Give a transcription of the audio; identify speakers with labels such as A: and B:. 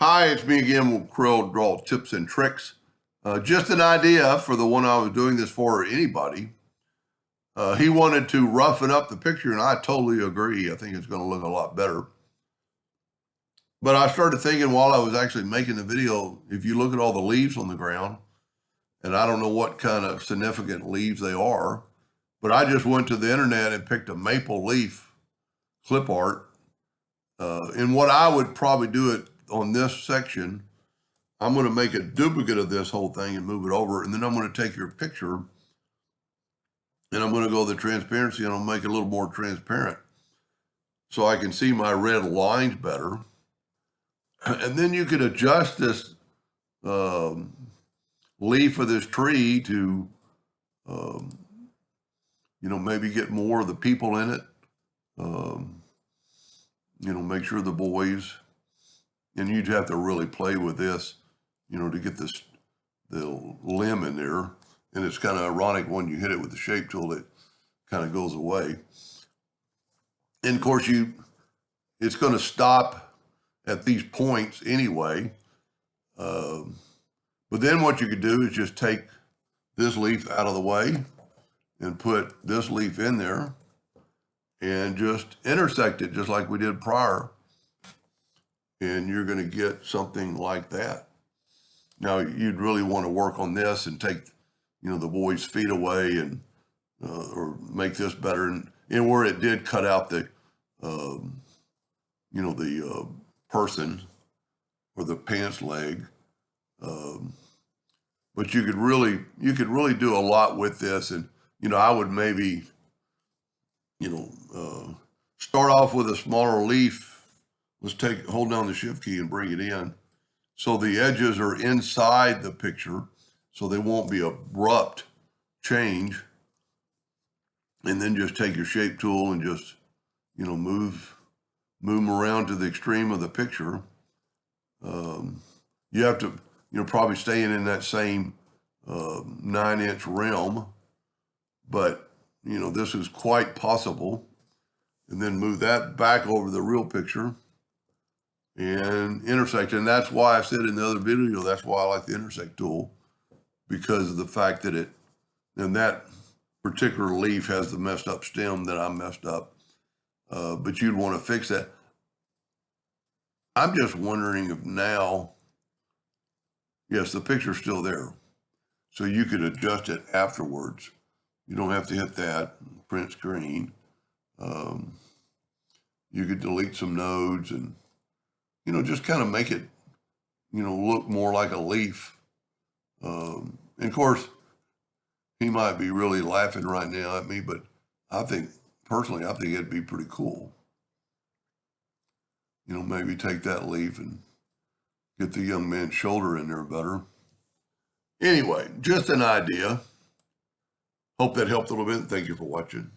A: Hi, it's me again with Corel Draw Tips and Tricks. Just an idea for the one I was doing this for, anybody. He wanted to roughen up the picture, and I totally agree. I think it's going to look a lot better. But I started thinking while I was actually making the video, if you look at all the leaves on the ground, and I don't know what kind of significant leaves they are, but I just went to the internet and picked a maple leaf clip art. And what I would probably do it on this section, I'm going to make a duplicate of this whole thing and move it over. And then I'm going to take your picture and I'm going to go to the transparency and I'll make it a little more transparent so I can see my red lines better. And then you could adjust this leaf of this tree to, maybe get more of the people in it. Make sure the boys, and you'd have to really play with this, to get the limb in there. And it's kind of ironic when you hit it with the shape tool, it kind of goes away. And of course, it's going to stop at these points anyway. But then what you could do is just take this leaf out of the way and put this leaf in there and just intersect it just like we did prior. And you're going to get something like that. Now, you'd really want to work on this and take, the boy's feet away and or make this better. And where it did cut out the, the person or the pants leg. But you could really do a lot with this. And, I would maybe, start off with a smaller leaf. Let's hold down the shift key and bring it in. So the edges are inside the picture, so they won't be abrupt change. And then just take your shape tool and just, move them around to the extreme of the picture. You have to, probably staying in that same 9-inch realm, but, this is quite possible. And then move that back over the real picture and intersect. And that's why I said in the other video, that's why I like the intersect tool, because of the fact that that particular leaf has the messed up stem that I messed up. But you'd want to fix that. I'm just wondering if now, yes, the picture's still there. So you could adjust it afterwards. You don't have to hit that, print screen. You could delete some nodes and, just kind of make it, look more like a leaf. And of course, he might be really laughing right now at me, but personally, I think it'd be pretty cool. Maybe take that leaf and get the young man's shoulder in there better. Anyway, just an idea. Hope that helped a little bit. Thank you for watching.